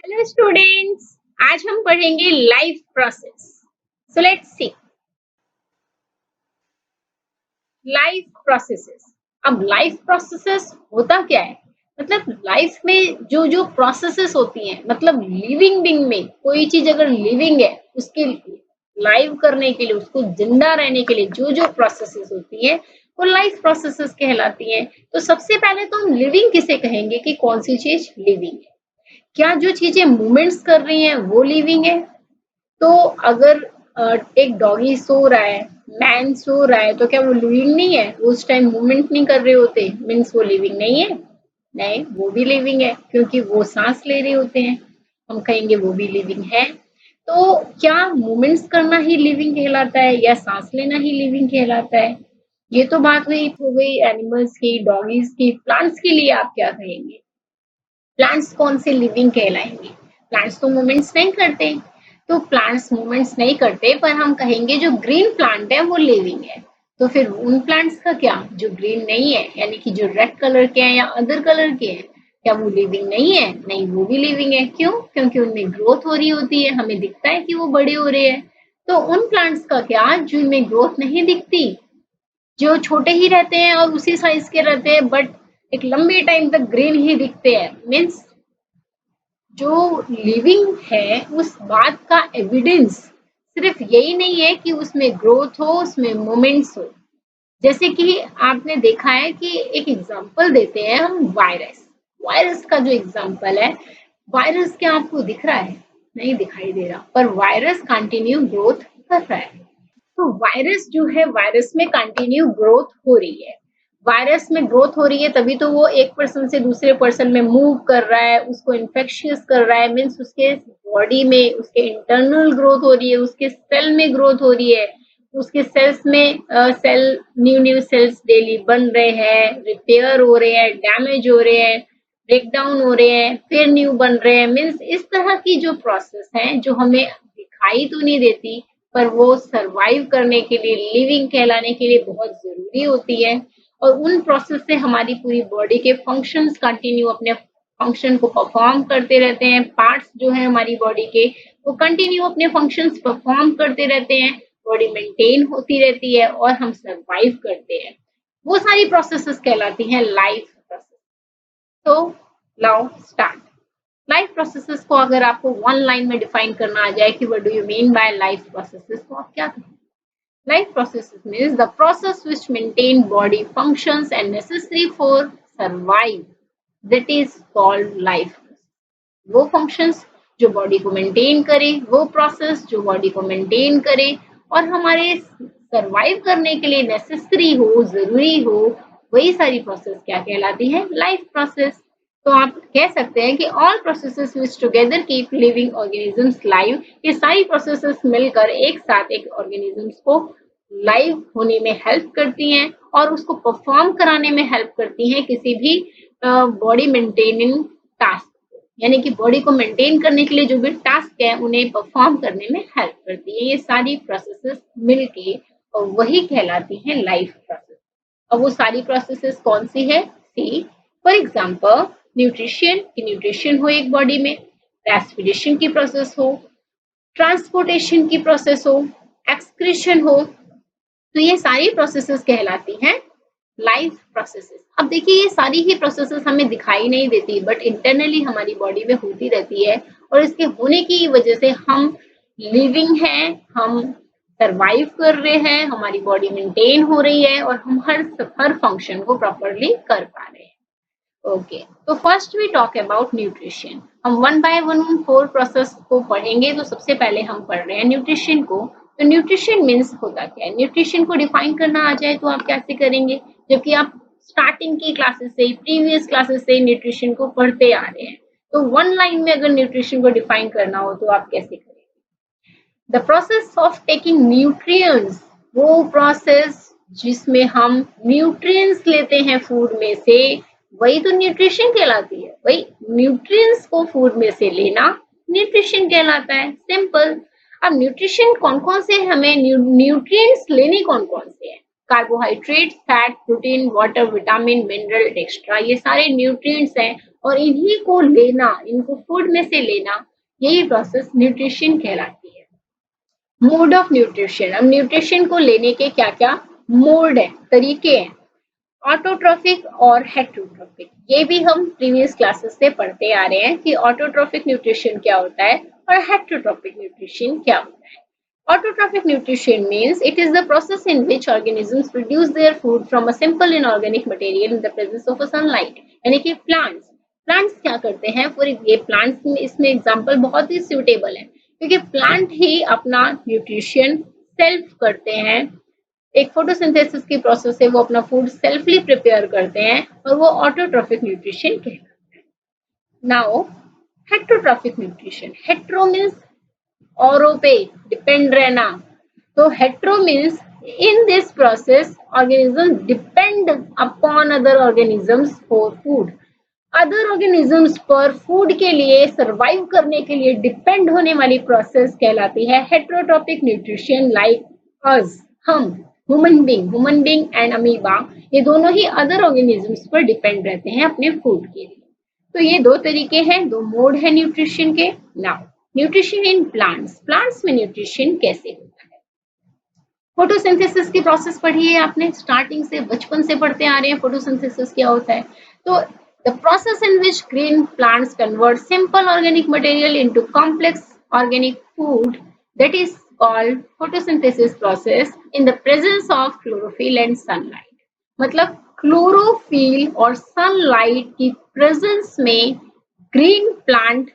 Hello students, आज हम पढ़ेंगे life process. So let's see life processes. अब लाइफ प्रोसेसेस होता क्या है? मतलब लाइफ में जो जो प्रोसेसेस होती हैं, मतलब लिविंग बीइंग में कोई चीज अगर लिविंग है, उसके लाइव करने के लिए, उसको जिंदा रहने के लिए जो जो प्रोसेसेस होती है वो लाइफ प्रोसेसेस कहलाती हैं। तो सबसे पहले तो हम लिविंग किसे कहेंगे कि कौन सी चीज लिविंग है? क्या जो चीजें मूवमेंट्स कर रही हैं वो लिविंग है? तो अगर एक डॉगी सो रहा है, मैन सो रहा है, तो क्या वो लिविंग नहीं है? वो उस टाइम मूवमेंट नहीं कर रहे होते, मीन्स वो लिविंग नहीं है? नहीं, वो भी लिविंग है क्योंकि वो सांस ले रहे होते हैं। हम कहेंगे वो भी लिविंग है। तो क्या मूवमेंट्स करना ही लिविंग कहलाता है या सांस लेना ही लिविंग कहलाता है? ये तो बात हुई हो गई एनिमल्स की, डॉगीज की। प्लांट्स के लिए आप क्या कहेंगे? प्लांट्स कौन से लिविंग कहलाएंगे? प्लांट्स तो मूवमेंट्स नहीं करते। तो प्लांट्स मूवमेंट्स नहीं करते, पर हम कहेंगे जो ग्रीन प्लांट है वो लिविंग है। तो फिर उन प्लांट्स का क्या जो ग्रीन नहीं है, यानी कि जो रेड कलर के हैं या अदर कलर के हैं, क्या वो लिविंग नहीं है? नहीं, वो भी लिविंग है। क्यों? क्योंकि उनमें ग्रोथ हो रही होती है, हमें दिखता है कि वो बड़े हो रहे हैं। तो उन प्लांट्स का क्या जिनमें ग्रोथ नहीं दिखती, जो छोटे ही रहते हैं और उसी साइज के रहते हैं, बट एक लंबे टाइम तक ग्रीन ही दिखते हैं, मीन्स जो लिविंग है उस बात का एविडेंस सिर्फ यही नहीं है कि उसमें ग्रोथ हो, उसमें मोमेंट्स हो। जैसे कि आपने देखा है कि एक एग्जांपल देते हैं हम, वायरस। वायरस का जो एग्जांपल है, वायरस क्या आपको दिख रहा है? नहीं दिखाई दे रहा, पर वायरस कंटिन्यू ग्रोथ कर रहा है। तो वायरस जो है, वायरस में कंटिन्यू ग्रोथ हो रही है। वायरस में ग्रोथ हो रही है तभी तो वो एक पर्सन से दूसरे पर्सन में मूव कर रहा है, उसको इन्फेक्शियस कर रहा है, मीन्स उसके बॉडी में उसके इंटरनल ग्रोथ हो रही है, उसके सेल में ग्रोथ हो रही है, उसके सेल्स में cell, new new cells daily बन रहे हैं, रिपेयर हो रहे हैं, डैमेज हो रहे हैं, ब्रेक डाउन हो रहे हैं, फिर न्यू बन रहे हैं। मीन्स इस तरह की जो प्रोसेस है जो हमें दिखाई तो नहीं देती, पर वो सरवाइव करने के लिए, लिविंग कहलाने के लिए बहुत जरूरी होती है। और उन प्रोसेस से हमारी पूरी बॉडी के फंक्शंस कंटिन्यू अपने फंक्शन को परफॉर्म करते रहते हैं। पार्ट्स जो है हमारी बॉडी के, वो कंटिन्यू अपने फंक्शंस परफॉर्म करते रहते हैं, बॉडी मेंटेन होती रहती है और हम सरवाइव करते हैं। वो सारी प्रोसेसेस कहलाती हैं लाइफ प्रोसेस। तो नाउ स्टार्ट। लाइफ प्रोसेसेस को अगर आपको वन लाइन में डिफाइन करना आ जाए कि what do you mean by life processes, तो आप क्या कहेंगे? Life processes means the process which maintain body functions and necessary for survive. That is called life. वो functions जो बॉडी को मेंटेन करे, वो प्रोसेस जो बॉडी को मेंटेन करे और हमारे सरवाइव करने के लिए नेसेसरी हो, जरूरी हो, वही सारी प्रोसेस क्या कहलाती है? Life process. तो आप कह सकते हैं कि ऑल प्रोसेसेस विच together keep living organisms live, ये सारी प्रोसेसेस मिलकर एक साथ एक ऑर्गेनिजम्स को लाइव होने में हेल्प करती हैं और उसको परफॉर्म कराने में हेल्प करती हैं किसी भी बॉडी मेंटेनिंग टास्क, यानी कि बॉडी को मेंटेन करने के लिए जो भी टास्क है उन्हें परफॉर्म करने में हेल्प करती है। ये सारी प्रोसेसेस मिलके और वही कहलाती हैं लाइफ प्रोसेस। अब वो सारी प्रोसेसेस कौन सी है? सी फॉर एग्जांपल न्यूट्रिशन की, न्यूट्रिशन हो एक बॉडी में, रेस्पिरेशन की प्रोसेस हो, ट्रांसपोर्टेशन की प्रोसेस हो, एक्सक्रीशन हो, तो ये सारी प्रोसेसेस कहलाती हैं लाइफ प्रोसेसेस। अब देखिए ये सारी ही प्रोसेसेस हमें दिखाई नहीं देती, बट इंटरनली हमारी बॉडी में होती रहती है और इसके होने की वजह से हम लिविंग हैं, हम सरवाइव कर रहे हैं, हमारी बॉडी मेंटेन हो रही है और हम हर फंक्शन को प्रॉपरली कर पा रहे हैं। ओके, तो first we talk about nutrition. हम one by one four process को पढ़ेंगे। तो सबसे पहले हम पढ़ रहे हैं न्यूट्रिशन को। तो न्यूट्रिशन मीन्स होता क्या है? न्यूट्रिशन को डिफाइन करना आ जाए तो आप कैसे करेंगे, जबकि आप स्टार्टिंग की क्लासेस से, प्रीवियस क्लासेस से न्यूट्रिशन को पढ़ते आ रहे हैं। तो वन लाइन में अगर न्यूट्रिशन को डिफाइन करना हो तो आप कैसे करेंगे? The process of taking nutrients, वो प्रोसेस जिसमें हम न्यूट्रिएंट्स लेते हैं फूड में से, वही तो न्यूट्रिशन कहलाती है। वही न्यूट्रिएंट्स को फूड में से लेना न्यूट्रिशन कहलाता है, सिंपल। अब न्यूट्रिशन कौन कौन से हमें न्यूट्रिएंट्स लेने कौन कौन से हैं? Carbohydrate, fat, protein, water, vitamin, mineral, extra, ये सारे न्यूट्रिएंट्स हैं और इन्हीं को लेना, इनको फूड में से लेना, यही प्रोसेस न्यूट्रिशन कहलाती है। मोड ऑफ न्यूट्रिशन, अब न्यूट्रिशन को लेने के क्या क्या मोड है, तरीके हैं, ऑटोट्रॉफिक और हेट्रोट्रॉफिक। ये भी हम प्रीवियस क्लासेस से पढ़ते आ रहे हैं कि ऑटोट्रॉफिक न्यूट्रिशन क्या होता है और हेट्रोट्रॉफिक न्यूट्रिशन क्या होता है। Autotrophic nutrition means it is the process in which organisms produce their food from a simple inorganic material in the presence of a sunlight. यानी कि प्लांट्स क्या करते हैं, पूरी ये प्लांट्स में इसमें एग्जांपल बहुत ही सूटेबल है क्योंकि प्लांट ही अपना न्यूट्रिशन सेल्फ करते हैं। एक फोटोसिंथेसिस की प्रोसेस से वो अपना फूड सेल्फली प्रिपेयर करते हैं और वो ऑटोट्रॉफिक न्यूट्रिशन कहलाता है। Now heterotrophic nutrition, hetero means औरों पे डिपेंड रहना, तो hetero means in this process organism depend upon other organisms for food. Other organisms पर फूड के लिए, सरवाइव करने के लिए डिपेंड होने वाली प्रोसेस कहलाती है हेट्रोट्रॉपिक न्यूट्रिशन। लाइक अस, हम ह्यूमन बीइंग एंड अमीबा, ये दोनों ही अदर ऑर्गेनिजम्स पर डिपेंड रहते हैं अपने फूड के लिए। तो ये दो तरीके हैं, दो मोड है न्यूट्रिशन के। Now nutrition in plants, plants में न्यूट्रिशन कैसे होता है। फोटोसिंथेसिस की प्रोसेस पढ़ी है आपने, स्टार्टिंग से बचपन से पढ़ते आ रहे हैं फोटोसिंथेसिस क्या होता है। तो the process in which green plants convert simple organic material into complex organic food, that is called photosynthesis process in the presence of chlorophyll and sunlight. मतलब क्लोरोफिल और सनलाइट की प्रेजेंस में ग्रीन प्लांट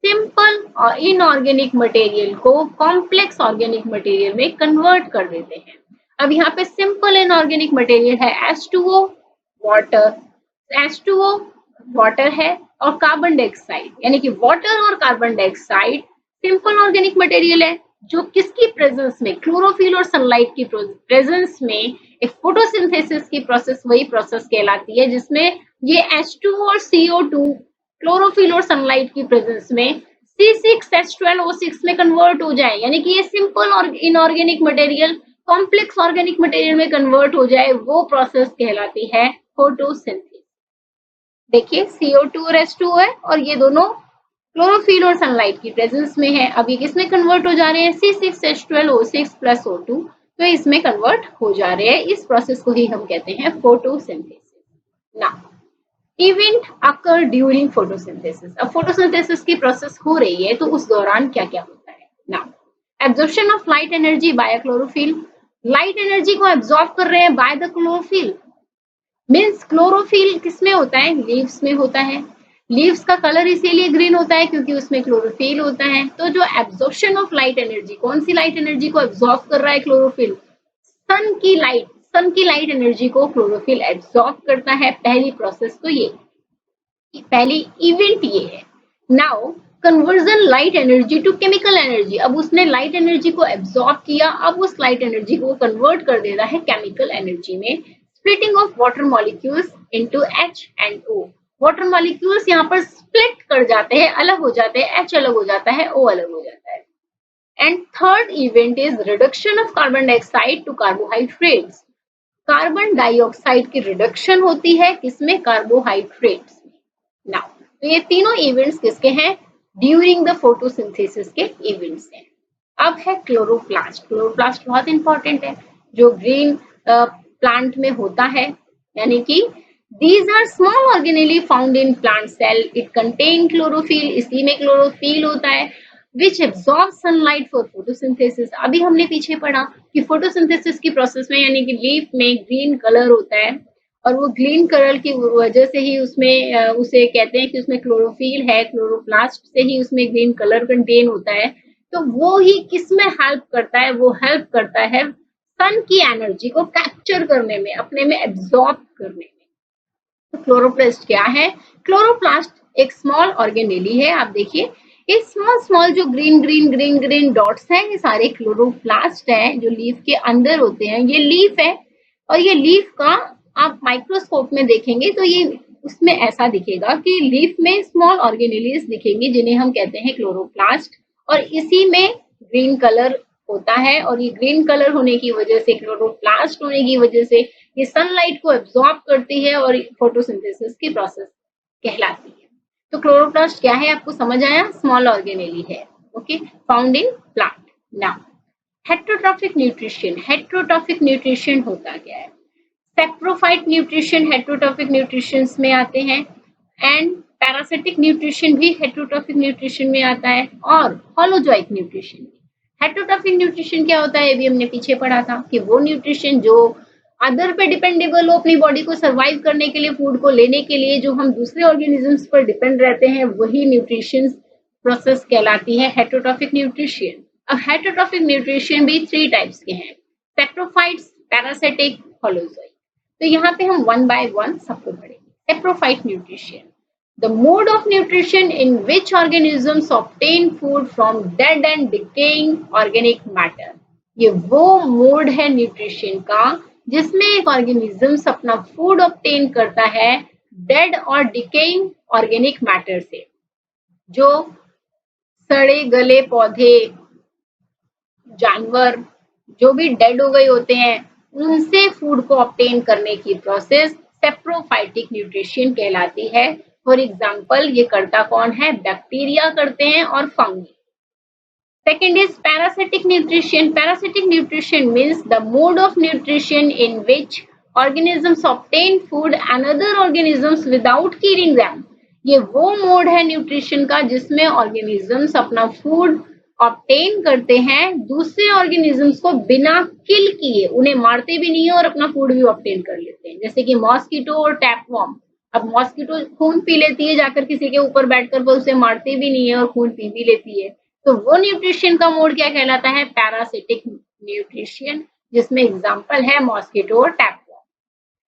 सिंपल और inorganic material को complex organic material में convert कर देते हैं। अब यहाँ पे सिंपल इनऑर्गेनिक मटेरियल है H2O, वाटर, H2O वाटर है और कार्बन डाइऑक्साइड, यानी कि वाटर और carbon dioxide simple organic material है जो किसकी प्रेजेंस में, क्लोरोफिल और सनलाइट की प्रेजेंस में एक फोटोसिंथेसिस की प्रोसेस, वही प्रोसेस कहलाती है जिसमें ये H2O और CO2 क्लोरोफिल और सनलाइट की प्रेजेंस में C6H12O6 में कन्वर्ट हो जाए, यानी कि ये सिंपल और inorganic material complex organic material में कन्वर्ट हो जाए, वो प्रोसेस कहलाती है फोटोसिंथेसिस। देखिए CO2 और H2O है और ये दोनों क्लोरोफिल और सनलाइट की प्रेजेंस में है। अब ये किसमें कन्वर्ट हो जा रहे हैं, C6H12O6 प्लस O2, तो इसमें कन्वर्ट हो जा रहे हैं। इस प्रोसेस को ही हम कहते हैं photosynthesis. Now event occur during photosynthesis, अब फोटोसिंथेसिस की प्रोसेस हो रही है तो उस दौरान क्या क्या होता है। Now absorption of light energy by chlorophyll, light energy को एब्जॉर्ब कर रहे हैं by the chlorophyll. Means chlorophyll किसमें होता है, लीव्स में होता है। लीव्स का कलर इसीलिए ग्रीन होता है क्योंकि उसमें क्लोरोफिल होता है। तो जो एब्जॉर्प्शन ऑफ लाइट एनर्जी, कौन सी लाइट एनर्जी को एब्जॉर्ब कर रहा है क्लोरोफिल, सन की लाइट एनर्जी को क्लोरोफिल एब्जॉर्ब करता है। पहली प्रोसेस तो ये, पहली इवेंट ये है। Now conversion light energy to chemical energy, अब उसने लाइट एनर्जी को एब्जॉर्ब किया, अब उस लाइट एनर्जी को कन्वर्ट कर देता है केमिकल एनर्जी में। Splitting of water molecules into H and O, water molecules यहाँ पर स्प्लिट कर जाते हैं, अलग हो जाते हैं, H अलग हो जाता है, O अलग हो जाता है। And third event is reduction of carbon dioxide to carbohydrates, carbon dioxide की रिडक्शन होती है किसमें, कार्बोहाइड्रेट्स में। नाउ तो ये तीनों इवेंट्स किसके हैं, ड्यूरिंग द फोटोसिंथेसिस के इवेंट्स हैं। अब है क्लोरोप्लास्ट, क्लोरोप्लास्ट बहुत इंपॉर्टेंट है, जो ग्रीन प्लांट में होता है, यानी कि these are small organelle found in plant cell, it contain chlorophyll, इसी में क्लोरोफिल होता है, which absorbs sunlight for photosynthesis। अभी हमने पीछे पढ़ा कि फोटोसिंथेसिस की प्रोसेस में, यानी कि लीफ में ग्रीन कलर होता है और वो ग्रीन कलर की वजह से ही उसमें उसे कहते हैं कि उसमें क्लोरोफिल है, क्लोरोप्लास्ट से ही उसमें ग्रीन कलर कंटेन होता है। तो वो ही किसमें हेल्प करता है, वो हेल्प करता है सन की एनर्जी को कैप्चर करने में, अपने में एब्जॉर्ब करने में। तो क्लोरोप्लास्ट क्या है, क्लोरोप्लास्ट एक स्मॉल ऑर्गेनेली है। आप देखिए ये स्मॉल जो ग्रीन डॉट्स हैं, ये सारे क्लोरोप्लास्ट हैं जो लीफ के अंदर होते हैं। ये लीफ है और ये लीफ का आप माइक्रोस्कोप में देखेंगे तो ये उसमें ऐसा दिखेगा कि लीफ में स्मॉल ऑर्गेनेलीज दिखेंगे जिन्हें हम कहते हैं क्लोरोप्लास्ट, और इसी में ग्रीन कलर होता है। और ये ग्रीन कलर होने की वजह से, क्लोरोप्लास्ट होने की वजह से ये सनलाइट को एब्जॉर्ब करती है और फोटोसिंथेसिस की प्रोसेस कहलाती है। तो क्लोरोप्लास्ट क्या है आपको समझ आया? स्मॉल ऑर्गेनेली है, okay, found in plant. Now heterotrophic nutrition, heterotrophic nutrition होता क्या है? सेप्रोफाइट न्यूट्रिशन हेट्रोट्रॉफिक न्यूट्रिशन में आते हैं, एंड पैरासिटिक न्यूट्रिशन भी हेट्रोट्रॉफिक न्यूट्रिशन में आता है, और होलोजोइक न्यूट्रिशन भी। हेट्रोट्रॉफिक न्यूट्रिशन क्या होता है? अभी हमने पीछे पढ़ा था कि वो न्यूट्रिशन जो अदर पे डिपेंडेबल हो, अपनी बॉडी को सर्वाइव करने के लिए, फूड को लेने के लिए, जो हम दूसरे ऑर्गेनिजम्स पर डिपेंड रहते हैं, वही न्यूट्रिशन प्रोसेस कहलाती है हेट्रोट्रॉफिक न्यूट्रिशन। अब हेट्रोट्रॉफिक न्यूट्रिशन भी 3 टाइप्स के हैं, सेप्रोफाइट्स, पैरासिटिक, होलोजोइक। तो यहाँ पे हम वन बाय वन सबको पढ़ेंगे। Saprophyte nutrition, the mode of nutrition in which organisms obtain food from dead and decaying organic matter। ये वो मोड है न्यूट्रिशन का जिसमें एक ऑर्गेनिज्म अपना फूड ऑब्टेन करता है डेड और डिकेइंग ऑर्गेनिक मैटर से, जो सड़े गले पौधे, जानवर जो भी डेड हो गए होते हैं, उनसे फूड को ऑब्टेन करने की प्रोसेस सेप्रोफाइटिक न्यूट्रिशन कहलाती है। फॉर एग्जाम्पल ये करता कौन है? बैक्टीरिया करते हैं और fungi. Second is parasitic nutrition. Parasitic nutrition means the mode of nutrition in which organisms obtain food and other organisms without killing them। ये वो मोड है न्यूट्रिशन का जिसमें ऑर्गेनिजम्स अपना फूड ऑब्टेन करते हैं दूसरे ऑर्गेनिजम्स को बिना किल किए, उन्हें मारते भी नहीं है और अपना फूड भी ऑब्टेन कर लेते हैं, जैसे कि मॉस्किटो और टैपवॉर्म। अब मॉस्किटो खून पी लेती है जाकर किसी के ऊपर बैठकर, वो उसे मारते भी नहीं है और खून पी भी लेती है, तो वो न्यूट्रिशन का मोड क्या कहलाता है? पैरासिटिक न्यूट्रिशन, जिसमें एग्जांपल है मॉस्किटो और टैपवॉर्म।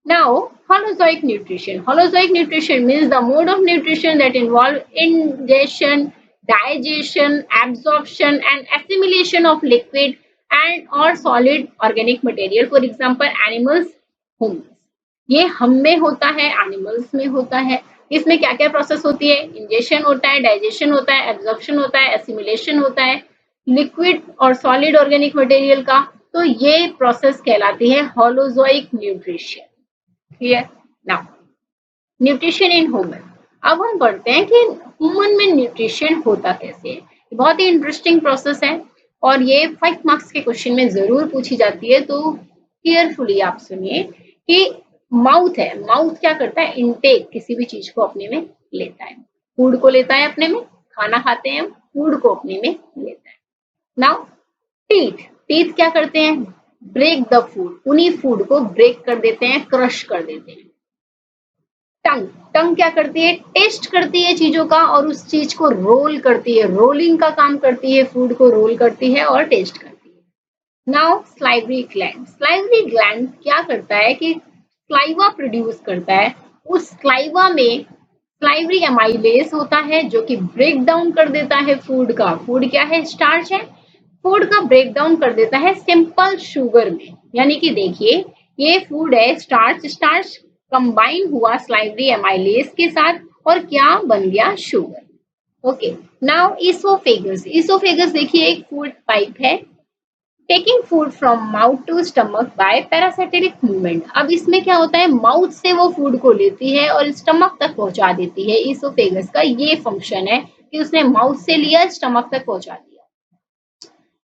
Now, holozoic nutrition. Holozoic nutrition means the mode of nutrition that involve ingestion, digestion, absorption and assimilation of liquid and or solid organic material. For example, animals, humans. ये हम में होता है, animals में होता है। इसमें क्या क्या प्रोसेस होती है? इंजेशन होता है, डाइजेशन होता है, एब्जॉर्प्शन होता है, एसिमिलेशन होता है लिक्विड और सॉलिड ऑर्गेनिक मटेरियल का। तो ये प्रोसेस कहलाती है holozoic nutrition. Clear? Now nutrition in human. अब हम पढ़ते हैं कि ह्यूमन में न्यूट्रिशन होता कैसे है। बहुत ही इंटरेस्टिंग प्रोसेस है और ये 5 मार्क्स के क्वेश्चन में जरूर पूछी जाती है, तो केयरफुली आप सुनिए कि माउथ है, माउथ क्या करता है? इनटेक, किसी भी चीज को अपने में लेता है, फूड को लेता है अपने में, खाना खाते हैं, फूड को अपने में लेता है। नाउ टीथ, टीथ क्या करते हैं? ब्रेक द फूड, उन्हीं फूड को ब्रेक कर देते हैं, क्रश कर देते हैं। टंग, टंग क्या करती है? टेस्ट करती है चीजों का और उस चीज को रोल करती है, रोलिंग का काम करती है, फूड को रोल करती है और टेस्ट करती है। Now salivary gland, salivary gland क्या करता है कि स्लाइवा प्रोड्यूस करता है। उस स्लाइवा में स्लाइवरी एमाइलेज होता है जो कि ब्रेक डाउन कर देता है फूड का। फूड क्या है? स्टार्च है। फूड का ब्रेक डाउन कर देता है सिंपल शुगर में, यानी कि देखिए ये फूड है स्टार्च, स्टार्च कंबाइन हुआ स्लाइवरी एमाइलेज के साथ और क्या बन गया? Sugar. Okay, now oesophagus, oesophagus देखिए एक फूड पाइप है, taking food from mouth to stomach by peristaltic movement. अब इसमें क्या होता है? माउथ से वो फूड को लेती है और स्टमक तक पहुंचा देती है। इसोफेगस का ये फंक्शन है कि उसने माउथ से लिया, स्टमक तक पहुंचा दिया।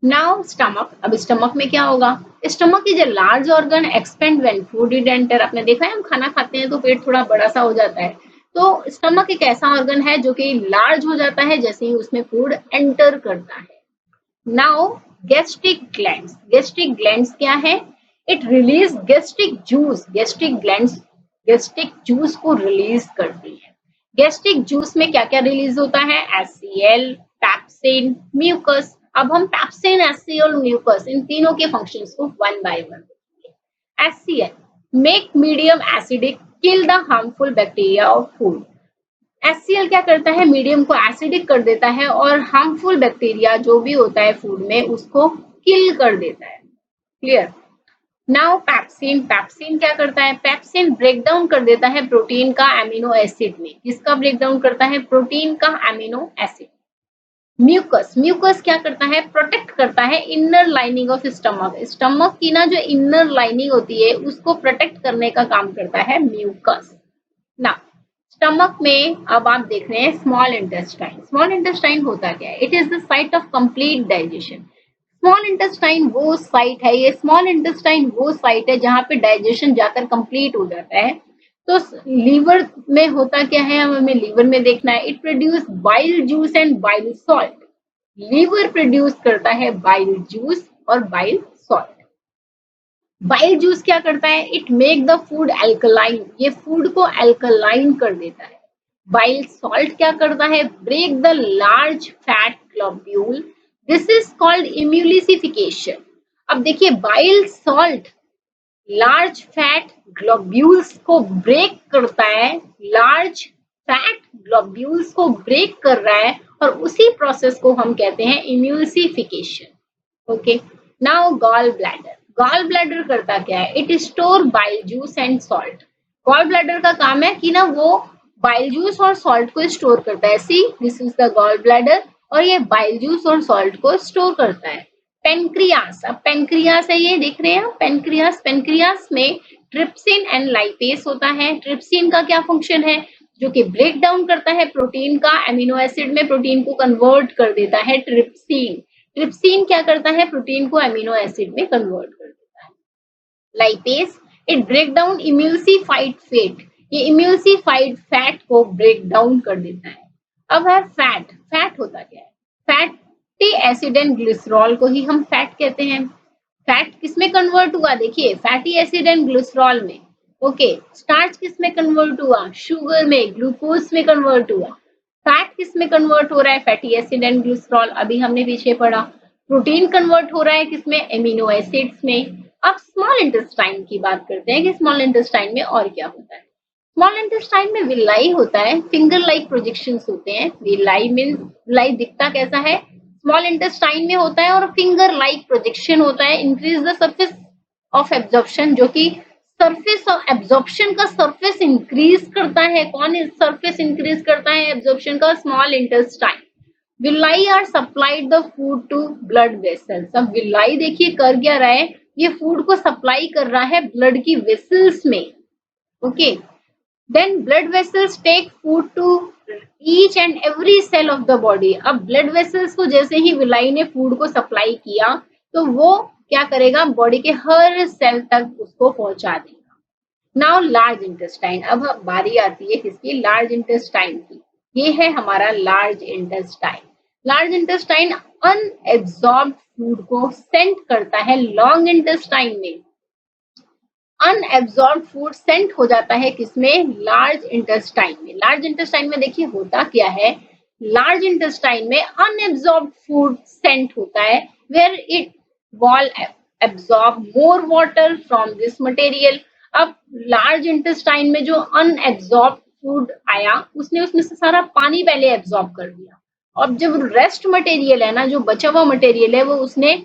नाउ स्टमक, अब स्टमक में क्या होगा? Stomach is a large organ expand when food is enter. आपने देखा है हम खाना खाते हैं तो पेट थोड़ा बड़ा सा हो जाता है, तो स्टमक एक ऐसा ऑर्गन है जो कि लार्ज हो जाता है जैसे ही उसमें फूड एंटर करता है। Now gastric glands, gastric glands क्या है? It release gastric juice, gastric glands gastric juice को रिलीज करती है। गैस्ट्रिक जूस में क्या क्या रिलीज होता है? HCl, pepsin, mucus. अब हम पैप्सिन, एचसीएल, म्यूकस इन तीनों के फंक्शंस को वन बाय वन देखेंगे। HCL make medium acidic, kill the harmful bacteria of food. HCL क्या करता है? मीडियम को एसिडिक कर देता है और हार्मफुल बैक्टीरिया जो भी होता है फूड में उसको किल कर देता है। क्लियर? नाउ पैप्सिन, पैप्सिन क्या करता है? पैप्सिन ब्रेक डाउन कर देता है प्रोटीन का एमिनो एसिड में। किसका ब्रेक डाउन करता है? प्रोटीन का एमिनो एसिड। म्यूकस, म्यूकस क्या करता है? प्रोटेक्ट करता है inner lining of stomach, stomach की ना जो इनर लाइनिंग होती है उसको प्रोटेक्ट करने का काम करता है म्यूकस। ना स्टमक में अब आप देख रहे हैं स्मॉल इंटेस्टाइन। स्मॉल इंटेस्टाइन होता क्या है? It is the site of complete digestion. Small intestine वो साइट है, ये स्मॉल इंटेस्टाइन वो साइट है जहां पे डाइजेशन जाकर कंप्लीट हो जाता है। तो लीवर में होता क्या है, हमें लीवर में देखना है। It produce bile juice and bile salt. Liver produce करता है बाइल जूस और बाइल सॉल्ट। बाइल जूस क्या करता है? It make the food alkaline, ये फूड को एल्कलाइन कर देता है। बाइल सॉल्ट क्या करता है? Break the large fat globule, this is called emulsification. अब देखिए bile salt large fat globules को ब्रेक करता है, लार्ज फैट ग्लोब्यूल्स को ब्रेक कर रहा है, और उसी प्रोसेस को हम कहते हैं emulsification. Okay, now gall bladder. Gall bladder करता क्या है? It store bile juice and salt. Gall bladder का काम है कि ना वो बाइल जूस और सॉल्ट को स्टोर करता है। See, this is the gall bladder, और ये बाइल जूस और सॉल्ट को स्टोर करता है। पेनक्रियास, अब पेनक्रियास है, ये देख रहे हैं आप पेनक्रियास। पेनक्रियास में ट्रिप्सिन एंड लाइपेस होता है। ट्रिप्सिन का क्या फंक्शन है? जो कि ब्रेक डाउन करता है प्रोटीन का, अमीनो एसिड में प्रोटीन को कन्वर्ट कर देता है ट्रिप्सिन। ट्रिप्सिन क्या करता है? प्रोटीन को अमीनो एसिड में कन्वर्ट कर देता है। Lipase, it break down emulsified fat, ये इम्यूसिफाइड फैट को ब्रेक डाउन कर देता है। अब है फैट। फैट होता क्या है? फैटी एसिड एंड ग्लिसरॉल को ही हम फैट कहते हैं। फैट किसमें कन्वर्ट हुआ? देखिए फैटी एसिड एंड ग्लिसरॉल में। ओके, स्टार्च किसमें कन्वर्ट हुआ? शुगर में, ग्लूकोज में कन्वर्ट हुआ। फैट किसमें कन्वर्ट हो रहा है? फैटी एसिड एंड ग्लिसरॉल, अभी हमने पीछे पढ़ा। प्रोटीन कन्वर्ट हो रहा है किसमें? एमिनो एसिड्स में। अब स्मॉल इंटेस्टाइन की बात करते हैं कि स्मॉल इंटेस्टाइन में और क्या होता है। स्मॉल इंटेस्टाइन में विलाई होता है, फिंगर लाइक प्रोजेक्शंस होते हैं। विलाई मींस, विलाई दिखता कैसा है? स्मॉल इंटेस्टाइन में होता है, और फिंगर लाइक प्रोजेक्शन होता है। Increase the surface of absorption, जो कि सरफेस ऑफ एब्जॉर्प्शन का सरफेस इंक्रीज करता है। कौन सरफेस इंक्रीज करता है एब्जॉर्प्शन का? Small intestine. Villi are supplied the food to blood vessels. अब विलाई देखिए कर क्या रहा है? ये फूड को सप्लाई कर रहा है ब्लड की वेसल्स में। Okay, then blood vessels take food to each and every cell of the body। अब blood vessels को जैसे ही विलाई ने फूड को सप्लाई किया, तो वो क्या करेगा? बॉडी के हर सेल तक उसको पहुंचा देगा। Now large intestine. अब बारी आती है किसकी? लार्ज इंटेस्टाइन की। ये है हमारा large intestine. Large intestine unabsorbed food को सेंड करता है लॉन्ग इंटेस्टाइन में। अनएब्सॉर्ब फूड सेंट हो जाता है किसमें? लार्ज इंटेस्टाइन में। लार्ज इंटेस्टाइन में देखिए होता क्या है? लार्ज इंटेस्टाइन में अनएब्सॉर्ब फूड सेंट होता है, where it will absorb more water from this material. अब लार्ज इंटेस्टाइन में जो अनएब्सॉर्ब फूड आया, उसने उसमें से सारा पानी पहले एब्सॉर्ब कर दिया, और जब रेस्ट मटेरियल है ना, जो बचा हुआ मटेरियल है, वो उसने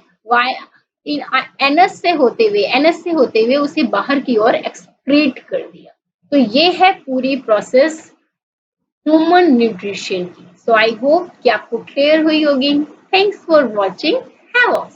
एनएस से होते हुए उसे बाहर की ओर एक्सक्रीट कर दिया। तो ये है पूरी प्रोसेस ह्यूमन न्यूट्रिशन की। सो आई होप कि आपको क्लियर हुई होगी। Thanks for watching. Have a